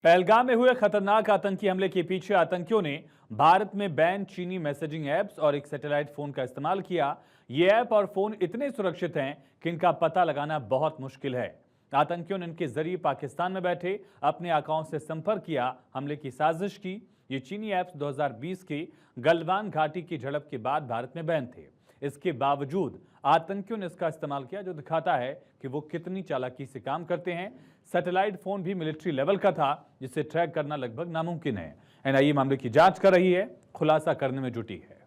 पहलगाम में हुए खतरनाक आतंकी हमले के पीछे आतंकियों ने भारत में बैन चीनी मैसेजिंग ऐप्स और एक सैटेलाइट फोन का इस्तेमाल किया। ये ऐप और फोन इतने सुरक्षित हैं कि इनका पता लगाना बहुत मुश्किल है। आतंकियों ने इनके जरिए पाकिस्तान में बैठे अपने आकाओं से संपर्क किया, हमले की साजिश की। ये चीनी ऐप्स 2020 की गलवान घाटी की झड़प के बाद भारत में बैन थे। इसके बावजूद आतंकियों ने इसका इस्तेमाल किया, जो दिखाता है कि वो कितनी चालाकी से काम करते हैं। सैटेलाइट फोन भी मिलिट्री लेवल का था, जिसे ट्रैक करना लगभग नामुमकिन है। एनआईए मामले की जांच कर रही है, खुलासा करने में जुटी है।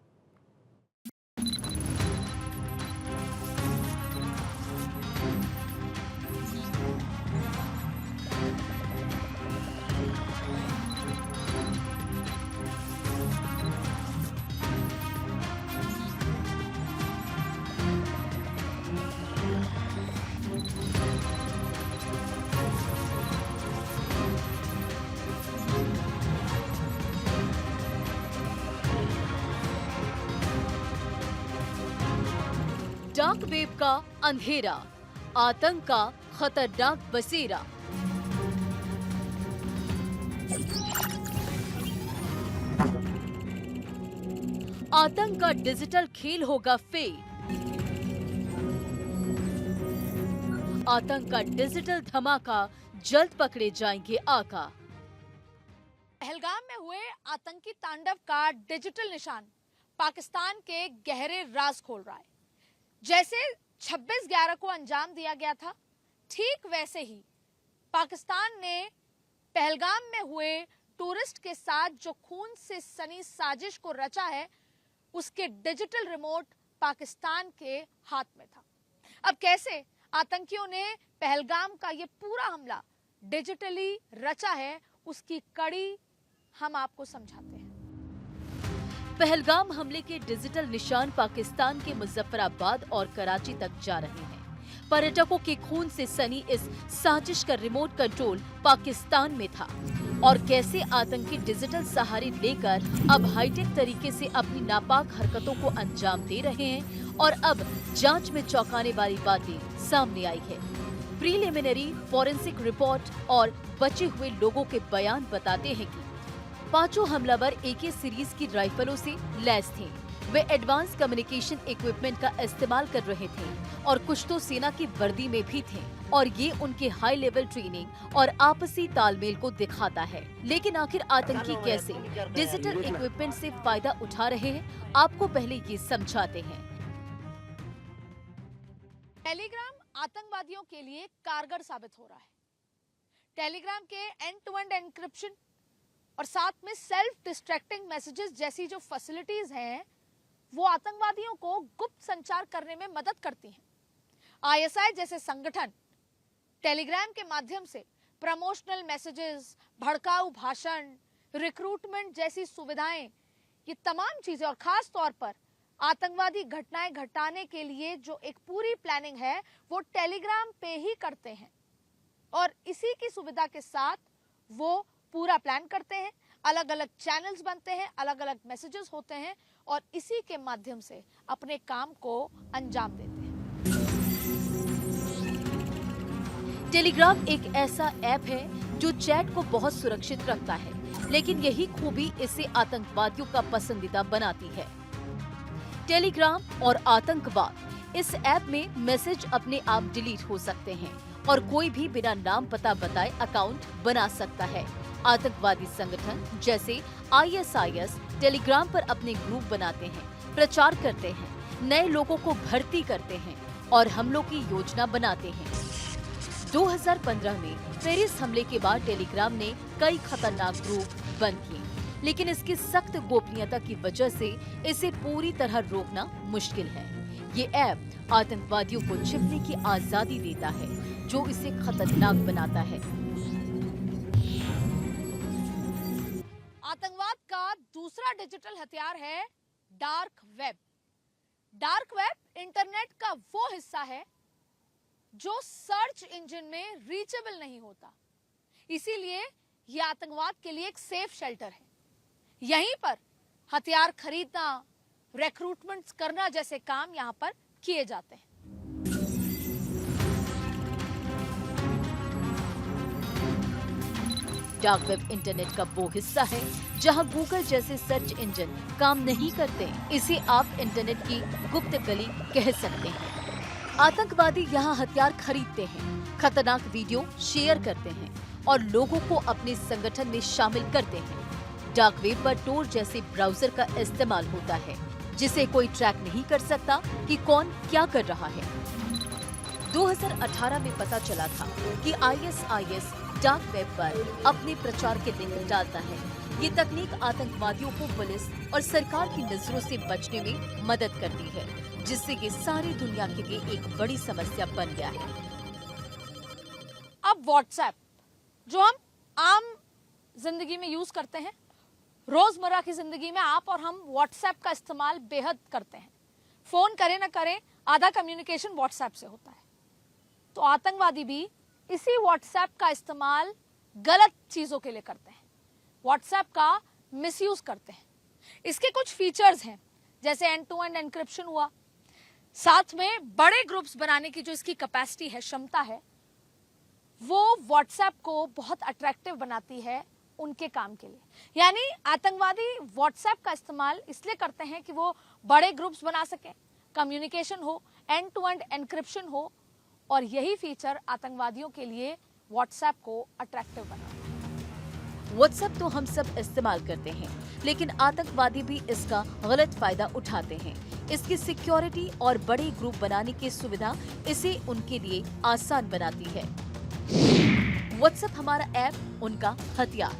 डार्क वेब का अंधेरा, आतंक का खतरनाक बसेरा। आतंक का डिजिटल खेल होगा फेल। आतंक का डिजिटल धमाका, जल्द पकड़े जाएंगे आका। पहलगाम में हुए आतंकी तांडव का डिजिटल निशान पाकिस्तान के गहरे राज खोल रहा है। जैसे 26/11 को अंजाम दिया गया था, ठीक वैसे ही पाकिस्तान ने पहलगाम में हुए टूरिस्ट के साथ जो खून से सनी साजिश को रचा है, उसके डिजिटल रिमोट पाकिस्तान के हाथ में था। अब कैसे आतंकियों ने पहलगाम का ये पूरा हमला डिजिटली रचा है, उसकी कड़ी हम आपको समझाते हैं। पहलगाम हमले के डिजिटल निशान पाकिस्तान के मुजफ्फराबाद और कराची तक जा रहे हैं। पर्यटकों के खून से सनी इस साजिश का रिमोट कंट्रोल पाकिस्तान में था। और कैसे आतंकी डिजिटल सहारे लेकर अब हाईटेक तरीके से अपनी नापाक हरकतों को अंजाम दे रहे हैं। और अब जांच में चौंकाने वाली बातें सामने आई है। प्रीलिमिनरी फॉरेंसिक रिपोर्ट और बचे हुए लोगों के बयान बताते हैं कि पांचों हमलावर AK सीरीज की राइफलों से लैस थे। वे एडवांस कम्युनिकेशन इक्विपमेंट का इस्तेमाल कर रहे थे और कुछ तो सेना की वर्दी में भी थे। और ये उनके हाई लेवल ट्रेनिंग और आपसी तालमेल को दिखाता है। लेकिन आखिर आतंकी कैसे डिजिटल इक्विपमेंट से फायदा उठा रहे हैं, आपको पहले ये समझाते हैं। टेलीग्राम आतंकवादियों के लिए कारगर साबित हो रहा है। टेलीग्राम के एंड टू एंड एन्क्रिप्शन और साथ में सेल्फ डिस्ट्रैक्टिंग मैसेजेस जैसी जो फैसिलिटीज हैं, वो आतंकवादियों को गुप्त संचार करने में मदद करती हैं। ISI जैसे संगठन टेलीग्राम के माध्यम से प्रमोशनल मैसेजेस, भड़काऊ भाषण, रिक्रूटमेंट जैसी सुविधाएं, ये तमाम चीजें, और खास तौर पर आतंकवादी घटनाएं घटाने के लिए जो एक पूरी प्लानिंग है, वो टेलीग्राम पे ही करते हैं। और इसी की सुविधा के साथ वो पूरा प्लान करते हैं, अलग अलग चैनल्स बनते हैं, अलग अलग मैसेजेस होते हैं, और इसी के माध्यम से अपने काम को अंजाम देते हैं। टेलीग्राम एक ऐसा ऐप है जो चैट को बहुत सुरक्षित रखता है, लेकिन यही खूबी इसे आतंकवादियों का पसंदीदा बनाती है। टेलीग्राम और आतंकवाद, इस ऐप में मैसेज अपने आप डिलीट हो सकते हैं और कोई भी बिना नाम पता बताए अकाउंट बना सकता है। आतंकवादी संगठन जैसे ISIS टेलीग्राम पर अपने ग्रुप बनाते हैं, प्रचार करते हैं, नए लोगों को भर्ती करते हैं और हमलों की योजना बनाते हैं। 2015 में पेरिस हमले के बाद टेलीग्राम ने कई खतरनाक ग्रुप बंद किए, लेकिन इसकी सख्त गोपनीयता की वजह से इसे पूरी तरह रोकना मुश्किल है। ये ऐप आतंकवादियों को छिपने की आजादी देता है, जो इसे खतरनाक बनाता है। आतंकवाद का दूसरा डिजिटल हथियार है dark web. Dark web internet का वो हिस्सा है जो सर्च इंजन में रीचेबल नहीं होता। इसीलिए ये आतंकवाद के लिए एक सेफ शेल्टर है। यहीं पर हथियार खरीदना, रिक्रूटमेंट करना जैसे काम यहाँ पर किए जाते हैं। डार्क वेब इंटरनेट का वो हिस्सा है जहां गूगल जैसे सर्च इंजन काम नहीं करते। इसे आप इंटरनेट की गुप्त गली कह सकते हैं। आतंकवादी यहां हथियार खरीदते हैं, खतरनाक वीडियो शेयर करते हैं और लोगों को अपने संगठन में शामिल करते हैं। डार्क वेब पर टोर जैसे ब्राउजर का इस्तेमाल होता है जिसे कोई ट्रैक नहीं कर सकता कि कौन क्या कर रहा है। 2018 में पता चला था कि ISIS डार्क वेब पर अपने प्रचार के लिंक डालता है। ये तकनीक आतंकवादियों को पुलिस और सरकार की नजरों से बचने में मदद करती है, जिससे ये सारी दुनिया के लिए एक बड़ी समस्या बन गया है। अब व्हाट्सएप जो हम आम जिंदगी में यूज करते हैं, रोजमर्रा की जिंदगी में आप और हम व्हाट्सएप का इस्तेमाल बेहद करते हैं। फोन करें ना करें, आधा कम्युनिकेशन व्हाट्सएप से होता है। तो आतंकवादी भी इसी व्हाट्सएप का इस्तेमाल गलत चीजों के लिए करते हैं, व्हाट्सएप का मिसयूज करते हैं। इसके कुछ फीचर्स हैं, जैसे एंड टू एंड एनक्रिप्शन हुआ, साथ में बड़े ग्रुप्स बनाने की जो इसकी कैपेसिटी है, क्षमता है, वो व्हाट्सएप को बहुत अट्रैक्टिव बनाती है उनके काम के लिए। यानी आतंकवादी व्हाट्सएप का इस्तेमाल इसलिए करते हैं कि वो बड़े ग्रुप्स बना सकें, कम्युनिकेशन हो, एंड टू एंड एनक्रिप्शन हो, और यही फीचर आतंकवादियों के लिए व्हाट्सएप को अट्रैक्टिव बनाता है। व्हाट्सएप तो हम सब इस्तेमाल करते हैं, लेकिन आतंकवादी भी इसका गलत फायदा उठाते हैं। इसकी सिक्योरिटी और बड़े ग्रुप बनाने की सुविधा इसे उनके लिए आसान बनाती है। व्हाट्सएप हमारा ऐप, उनका हथियार।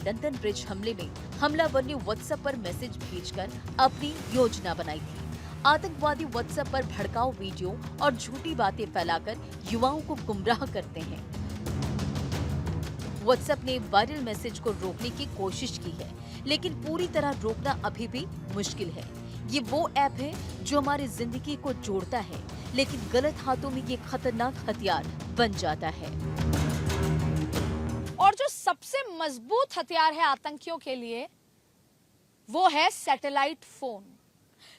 लंदन ब्रिज हमले में हमलावर ने व्हाट्सएप पर मैसेज भेजकर अपनी योजना बनाई थी। आतंकवादी व्हाट्सएप पर भड़काऊ वीडियो और झूठी बातें फैलाकर युवाओं को गुमराह करते हैं। व्हाट्सएप ने वायरल मैसेज को रोकने की कोशिश की है, लेकिन पूरी तरह रोकना अभी भी मुश्किल है। ये वो ऐप है जो हमारी जिंदगी को जोड़ता है, लेकिन गलत हाथों में ये खतरनाक हथियार बन जाता है। और जो सबसे मजबूत हथियार है आतंकियों के लिए, वो है सैटेलाइट फोन।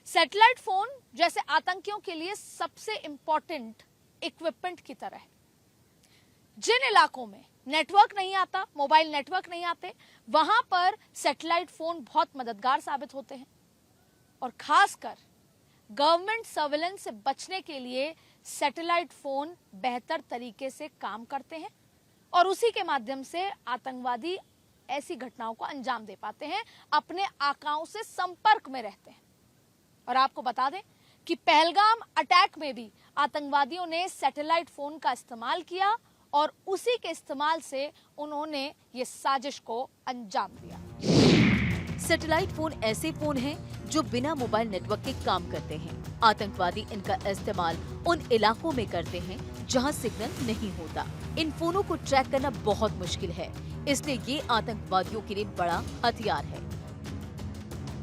सैटेलाइट फोन जैसे आतंकियों के लिए सबसे इंपॉर्टेंट इक्विपमेंट की तरह है। जिन इलाकों में नेटवर्क नहीं आता, मोबाइल नेटवर्क नहीं आते, वहां पर सैटेलाइट फोन बहुत मददगार साबित होते हैं। और खासकर गवर्नमेंट सर्वेलेंस से बचने के लिए सैटेलाइट फोन बेहतर तरीके से काम करते हैं और उसी के माध्यम से आतंकवादी ऐसी घटनाओं को अंजाम दे पाते हैं, अपने आकाओं से संपर्क में रहते हैं। और आपको बता दें कि पहलगाम अटैक में भी आतंकवादियों ने सैटेलाइट फोन का इस्तेमाल किया और उसी के इस्तेमाल से उन्होंने ये साजिश को अंजाम दिया। सैटेलाइट फोन ऐसे फोन हैं जो बिना मोबाइल नेटवर्क के काम करते हैं। आतंकवादी इनका इस्तेमाल उन इलाकों में करते हैं जहां सिग्नल नहीं होता। इन फोनों को ट्रैक करना बहुत मुश्किल है, इसलिए ये आतंकवादियों के लिए बड़ा हथियार है।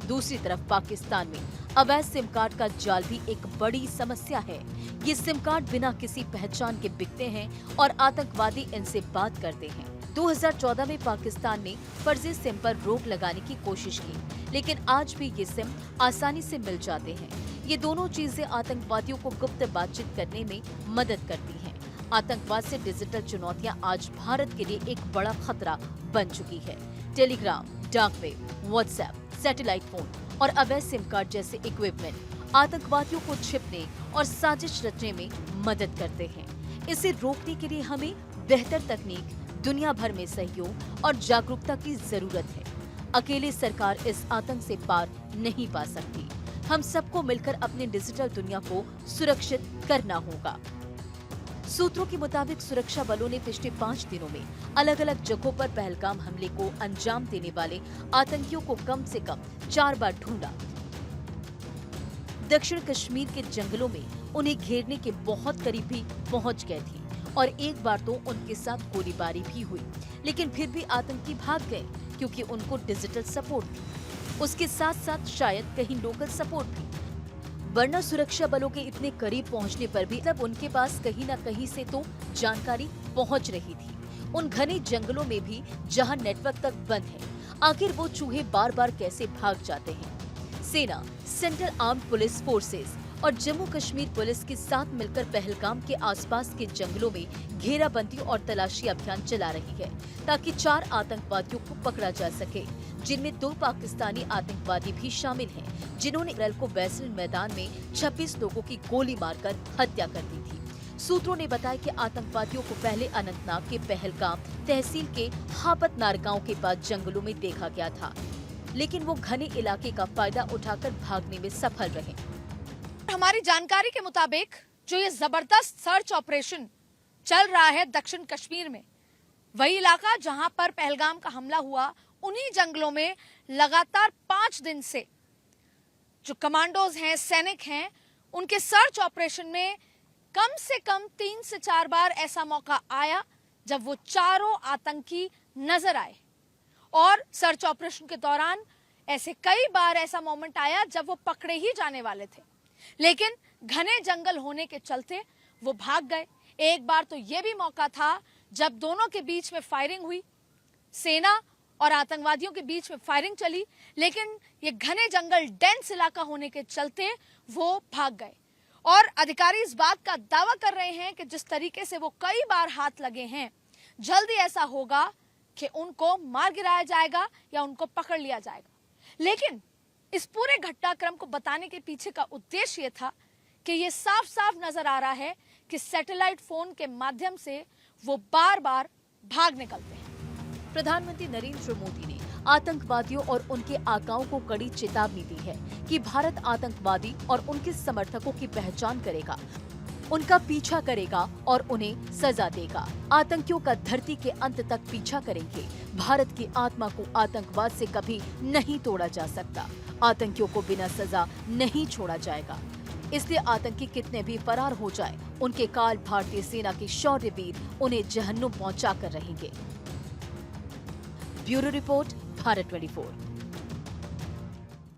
दूसरी तरफ पाकिस्तान में अवैध सिम कार्ड का जाल भी एक बड़ी समस्या है। ये सिम कार्ड बिना किसी पहचान के बिकते हैं और आतंकवादी इनसे बात करते हैं। 2014 में पाकिस्तान ने फर्जी सिम पर रोक लगाने की कोशिश की, लेकिन आज भी ये सिम आसानी से मिल जाते हैं। ये दोनों चीजें आतंकवादियों को गुप्त बातचीत करने में मदद करती हैं। आतंकवाद से डिजिटल चुनौतियां आज भारत के लिए एक बड़ा खतरा बन चुकी है। Telegram, dark web, WhatsApp, satellite phone और अवैध सिम कार्ड जैसे इक्विपमेंट आतंकवादियों को छिपने और साजिश रचने में मदद करते हैं। इसे रोकने के लिए हमें बेहतर तकनीक, दुनिया भर में सहयोग और जागरूकता की जरूरत है। अकेले सरकार इस आतंक से पार नहीं पा सकती। हम सबको मिलकर अपनी डिजिटल दुनिया को सुरक्षित करना होगा। सूत्रों के मुताबिक सुरक्षा बलों ने पिछले 5 दिनों में अलग अलग जगहों पर पहलगाम हमले को अंजाम देने वाले आतंकियों को कम से कम 4 बार ढूंढा। दक्षिण कश्मीर के जंगलों में उन्हें घेरने के बहुत करीब भी पहुंच गए थे और एक बार तो उनके साथ गोलीबारी भी हुई, लेकिन फिर भी आतंकी भाग गए क्योंकि उनको डिजिटल सपोर्ट थी। उसके साथ साथ शायद कहीं लोकल सपोर्ट भी, वरना सुरक्षा बलों के इतने करीब पहुंचने पर भी तब उनके पास कहीं न कहीं से तो जानकारी पहुंच रही थी। उन घने जंगलों में भी जहां नेटवर्क तक बंद है, आखिर वो चूहे बार बार कैसे भाग जाते हैं? सेना, सेंट्रल आर्म्ड पुलिस फोर्सेस और जम्मू कश्मीर पुलिस के साथ मिलकर पहलगाम के आसपास के जंगलों में घेराबंदी और तलाशी अभियान चला रही है ताकि 4 आतंकवादियों को पकड़ा जा सके, जिनमें 2 पाकिस्तानी आतंकवादी भी शामिल हैं, जिन्होंने अप्रैल को बैसल मैदान में 26 लोगों की गोली मारकर हत्या कर दी थी। सूत्रों ने बताया कि आतंकवादियों को पहले अनंतनाग के पहलगाम तहसील के हापत नार गांव के पास जंगलों में देखा गया था, लेकिन वो घने इलाके का फायदा उठाकर भागने में सफल रहे। हमारी जानकारी के मुताबिक जो ये जबरदस्त सर्च ऑपरेशन चल रहा है दक्षिण कश्मीर में, वही इलाका जहां पर पहलगाम का हमला हुआ, उन्हीं जंगलों में लगातार 5 दिन से जो कमांडोज हैं, सैनिक हैं, उनके सर्च ऑपरेशन में कम से कम 3 से 4 बार ऐसा मौका आया जब वो चारों आतंकी नजर आए। और सर्च ऑपरेशन के दौरान ऐसे कई बार ऐसा मोमेंट आया जब वो पकड़े ही जाने वाले थे, लेकिन घने जंगल होने के चलते वो भाग गए। एक बार तो ये भी मौका था जब दोनों के बीच में फायरिंग हुई, सेना और आतंकवादियों के बीच में फायरिंग चली, लेकिन ये घने जंगल डेंस इलाका होने के चलते वो भाग गए। और अधिकारी इस बात का दावा कर रहे हैं कि जिस तरीके से वो कई बार हाथ लगे हैं, जल्दी ऐसा होगा कि उनको मार गिराया जाएगा या उनको पकड़ लिया जाएगा। लेकिन इस पूरे घटनाक्रम को बताने के पीछे का उद्देश्य ये था कि ये साफ साफ नजर आ रहा है कि सैटेलाइट फोन के माध्यम से वो बार बार भाग निकलते हैं। प्रधानमंत्री नरेंद्र मोदी ने आतंकवादियों और उनके आकाओं को कड़ी चेतावनी दी है कि भारत आतंकवादी और उनके समर्थकों की पहचान करेगा, उनका पीछा करेगा और उन्हें सजा देगा। आतंकियों का धरती के अंत तक पीछा करेंगे। भारत की आत्मा को आतंकवाद से कभी नहीं तोड़ा जा सकता। आतंकियों को बिना सजा नहीं छोड़ा जाएगा। इसलिए आतंकी कितने भी फरार हो जाए, उनके काल भारतीय सेना के शौर्यवीर उन्हें जहन्नुम पहुंचा कर रहेंगे। Bureau report, Bharat 24।